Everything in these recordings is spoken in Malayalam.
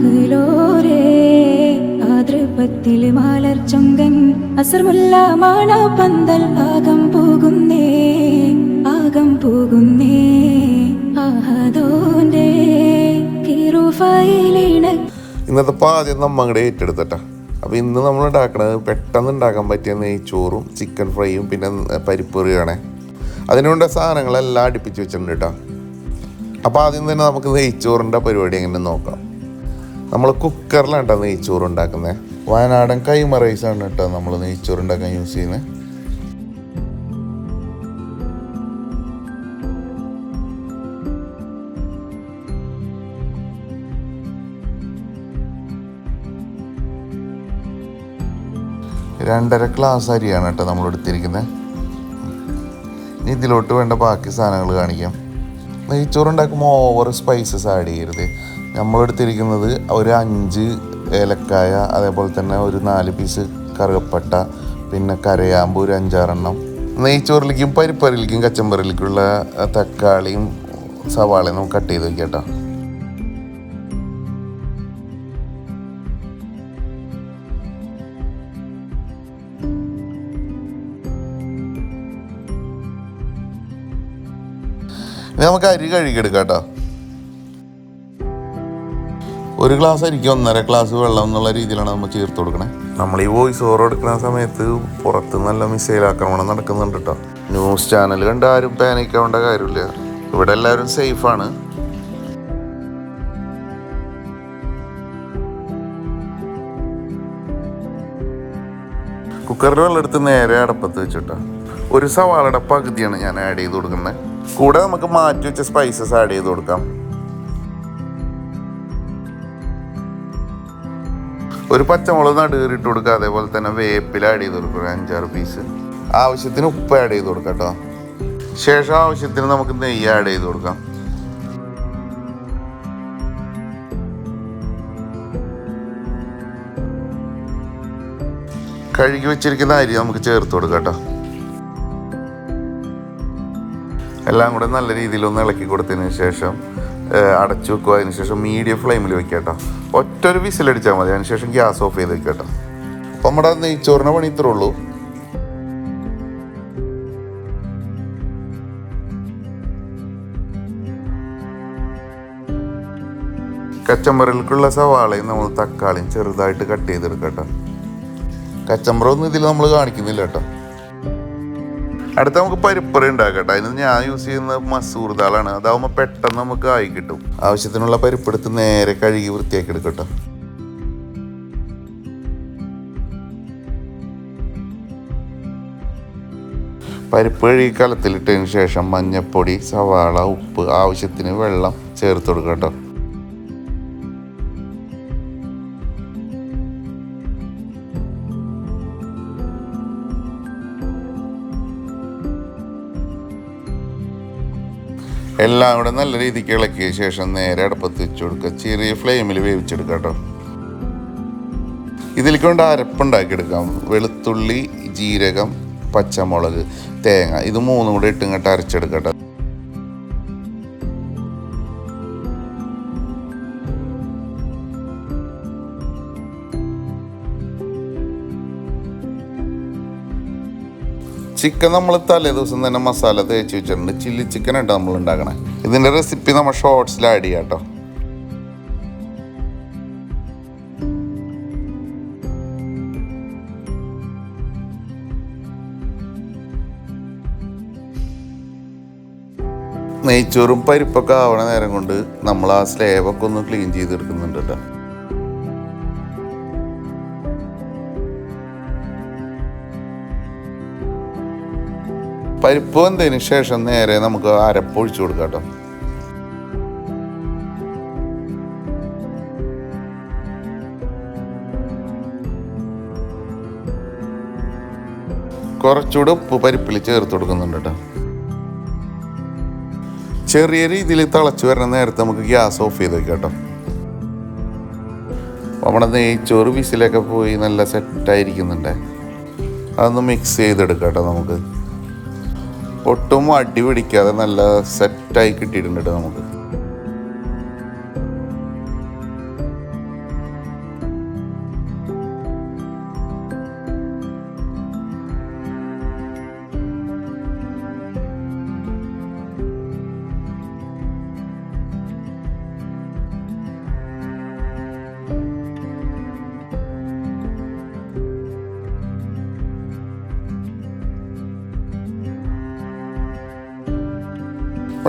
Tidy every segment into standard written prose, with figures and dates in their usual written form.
അഹ്ലോരേ ആദ്രപത്തിൽ മാലർ ചൊങ്കൻ അസർമുല്ല മാണ പന്തൽ ആകം പോകുന്നേ ആഹദോന്റെ കിറുഫയിലിണ. ഇന്നത്തെ ആദ്യം നമ്മങ്ങടെ ഏറ്റെടുത്തട്ടാ. അപ്പോൾ ഇന്ന് നമ്മൾ ഉണ്ടാക്കണത് പെട്ടെന്ന് ഉണ്ടാക്കാൻ പറ്റിയ നെയ്ച്ചോറും ചിക്കൻ ഫ്രൈയും പിന്നെ പരിപ്പ് കറിയാണേ. അതിനുവേണ്ട സാധനങ്ങളെല്ലാം അടുപ്പിച്ച് വെച്ചിട്ടുണ്ട് കേട്ടോ. അപ്പോൾ ആദ്യം തന്നെ നമുക്ക് നെയ്ച്ചോറിൻ്റെ പരിപാടി എങ്ങനെ നോക്കാം. നമ്മൾ കുക്കറിലാണ് കേട്ടോ നെയ്ച്ചോറ് ഉണ്ടാക്കുന്നത്. വയനാടൻ കൈമ റൈസാണ് കേട്ടോ നമ്മൾ നെയ്ച്ചോറ് ഉണ്ടാക്കാൻ യൂസ് ചെയ്യുന്നത്. രണ്ടര ഗ്ലാസ് അരിയാണ് കേട്ടോ നമ്മൾ എടുത്തിരിക്കുന്നത്. ഇതിലോട്ട് വേണ്ട ബാക്കി സാധനങ്ങൾ കാണിക്കാം. നെയ്ച്ചോറ് ഉണ്ടാക്കുമ്പോൾ ഓവർ സ്പൈസസ് ആഡ് ചെയ്യരുത്. നമ്മളെടുത്തിരിക്കുന്നത് ഒരു 5 ഏലക്കായ, അതേപോലെ തന്നെ ഒരു 4 പീസ് കറുകപ്പട്ട, പിന്നെ കരയാമ്പ് ഒരു 5-6 എണ്ണം. നെയ്ച്ചോറിലേക്കും പരിപ്പറിലേക്കും കച്ചമ്പറിലേക്കുള്ള തക്കാളിയും സവാളയും നമുക്ക് കട്ട് ചെയ്ത് വയ്ക്കാം കേട്ടോ. നമുക്ക് അരി കഴുകിയെടുക്കാം കേട്ടോ. 1 ഗ്ലാസ് അരിക്ക് 1.5 ഗ്ലാസ് വെള്ളം എന്നുള്ള രീതിയിലാണ് നമ്മൾ ചേർത്ത് കൊടുക്കണേ. നമ്മൾ ഈ വോയിസ് ഓവർ എടുക്കുന്ന സമയത്ത് പുറത്ത് നല്ല മിസൈൽ ആക്രമണം നടക്കുന്നുണ്ട് കേട്ടോ. ന്യൂസ് ചാനൽ കണ്ട് ആരും പാനിക്കാവേണ്ട കാര്യമില്ല. ഇവിടെ എല്ലാവരും സേഫാണ്. കുക്കറിൽ വെള്ളം എടുത്ത് നേരെ അടപ്പത്ത് വെച്ചിട്ടോ. ഒരു സവാളയുടെ പകുതിയാണ് ഞാൻ ആഡ് ചെയ്ത് കൊടുക്കുന്നത്. കൂടെ നമുക്ക് മാറ്റി വെച്ച സ്പൈസസ് ആഡ് ചെയ്ത് കൊടുക്കാം. ഒരു പച്ചമുളക് നടുകീറിട്ട് കൊടുക്കുക. അതേപോലെ തന്നെ വേപ്പില ആഡ് ചെയ്ത് കൊടുക്കുക, 5-6 പീസ്. ആവശ്യത്തിന് ഉപ്പ് ആഡ് ചെയ്ത് കൊടുക്കാം കേട്ടോ. ശേഷം ആവശ്യത്തിന് നമുക്ക് നെയ്യ് ആഡ് ചെയ്ത് കൊടുക്കാം. കഴുകി വെച്ചിരിക്കുന്ന അരി നമുക്ക് ചേർത്ത് കൊടുക്കാം കേട്ടോ. എല്ലാം കൂടെ നല്ല രീതിയിലൊന്ന് ഇളക്കി കൊടുത്തതിന് ശേഷം അടച്ചു വെക്കുക. അതിന് ശേഷം മീഡിയം ഫ്ലെയിമിൽ വെക്കുക കേട്ടോ. ഒറ്റൊരു വിസിലടിച്ചാൽ മതി. അതിന് ശേഷം ഗ്യാസ് ഓഫ് ചെയ്ത് വെക്കുക കേട്ടോ. അപ്പം നമ്മുടെ നെയ്ച്ചോറിൻ്റെ പണി ഇത്രേ ഉള്ളൂ. കച്ചമ്പറിലേക്കുള്ള സവാളയും നമ്മൾ തക്കാളിയും ചെറുതായിട്ട് കട്ട് ചെയ്തെടുക്കുക കേട്ടോ. കച്ചമ്പറൊന്നും ഇതിൽ നമ്മൾ കാണിക്കുന്നില്ല കേട്ടോ. അടുത്ത നമുക്ക് പരിപ്പറി ഉണ്ടാക്കട്ടെ. അതിന് ഞാൻ യൂസ് ചെയ്യുന്നത് മസൂർ ദാലാണ്. അതാവുമ്പോൾ പെട്ടെന്ന് നമുക്ക് ആയി കിട്ടും. ആവശ്യത്തിനുള്ള പരിപ്പെടുത്ത് നേരെ കഴുകി വൃത്തിയാക്കി എടുക്കട്ടെ. പരിപ്പ് കഴുകി കലത്തിലിട്ടതിന് ശേഷം മഞ്ഞൾപ്പൊടി, സവാള, ഉപ്പ്, ആവശ്യത്തിന് വെള്ളം ചേർത്ത് കൊടുക്കുക കേട്ടോ. എല്ലാം കൂടെ നല്ല രീതിക്ക് ഇളക്കിയ ശേഷം നേരെ അടുപ്പത്ത് വെച്ച് കൊടുക്കുക. ചെറിയ ഫ്ലെയിമിൽ വേവിച്ചെടുക്കുക കേട്ടോ. ഇതിലേക്ക് കൊണ്ട് അരപ്പുണ്ടാക്കിയെടുക്കാം. വെളുത്തുള്ളി, ജീരകം, പച്ചമുളക്, തേങ്ങ, ഇത് 3 കൂടെ ഇട്ടിങ്ങോട്ട് അരച്ചെടുക്കട്ടെ. ചിക്കൻ നമ്മൾ തലേ ദിവസം തന്നെ മസാല തേച്ച് വെച്ചിട്ടുണ്ട്. ചില്ലി ചിക്കനായിട്ട് നമ്മൾ ഉണ്ടാക്കണേ. ഇതിൻ്റെ റെസിപ്പി നമ്മൾ ഷോർട്സിൽ ആഡ് ചെയ്യാം കേട്ടോ. നെയ്ച്ചോറും പരിപ്പൊക്കെ ആവണ നേരം കൊണ്ട് നമ്മൾ ആ സ്ലേവൊക്കെ ഒന്ന് ക്ലീൻ ചെയ്തെടുക്കുന്നുണ്ട് കേട്ടോ. പരിപ്പ് വന്നതിന് ശേഷം നേരെ നമുക്ക് അരപ്പൊഴിച്ചു കൊടുക്കാം കേട്ടോ. കുറച്ചുകൂടെ ഉപ്പ് പരിപ്പിൽ ചേർത്ത് കൊടുക്കുന്നുണ്ട് കേട്ടോ. ചെറിയ രീതിയിൽ തിളച്ച് വരുന്ന നേരത്തെ നമുക്ക് ഗ്യാസ് ഓഫ് ചെയ്ത് വെക്കാം കേട്ടോ. നമ്മുടെ നെയ്ച്ചോറ് വിസിലൊക്കെ പോയി നല്ല സെറ്റായിരിക്കുന്നുണ്ട്. അതൊന്ന് മിക്സ് ചെയ്തെടുക്കാം കേട്ടോ. നമുക്ക് ഒട്ടും അടി പിടിക്കാതെ നല്ല സെറ്റായി കിട്ടിയിട്ടുണ്ട് കേട്ടോ. നമുക്ക്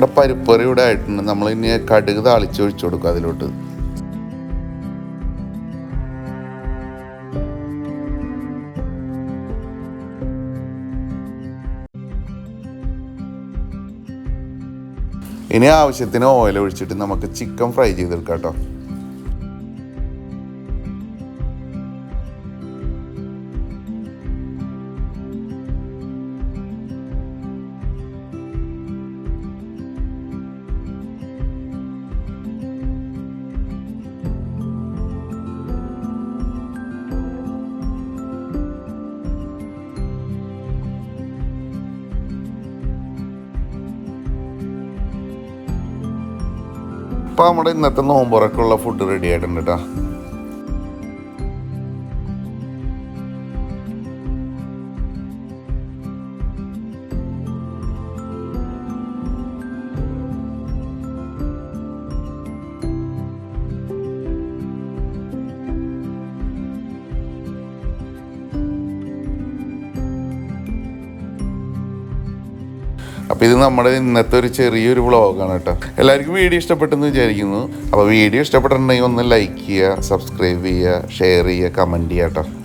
നമ്മുടെ പരിപ്പറി ഇവിടെ ആയിട്ടുണ്ട്. നമ്മൾ ഇനി കടുക് താളിച്ച് ഒഴിച്ചു കൊടുക്കും അതിലോട്ട്. ഇനി ആവശ്യത്തിന് ഓയിൽ ഒഴിച്ചിട്ട് നമുക്ക് ചിക്കൻ ഫ്രൈ ചെയ്തെടുക്കാം കേട്ടോ. അപ്പോൾ നമ്മുടെ ഇന്നത്തെ നോമ്പുറക്കുള്ള ഫുഡ് റെഡി ആയിട്ടുണ്ട് കേട്ടോ. അപ്പോൾ ഇത് നമ്മുടെ ഇന്നത്തെ ഒരു ചെറിയൊരു വ്ളോഗാണ് കേട്ടോ. എല്ലാവർക്കും വീഡിയോ ഇഷ്ടപ്പെട്ടെന്ന് വിചാരിക്കുന്നു. അപ്പോൾ വീഡിയോ ഇഷ്ടപ്പെട്ടിട്ടുണ്ടെങ്കിൽ ഒന്ന് ലൈക്ക് ചെയ്യുക, സബ്സ്ക്രൈബ് ചെയ്യുക, ഷെയർ ചെയ്യുക, കമൻറ്റ് ചെയ്യുക കേട്ടോ.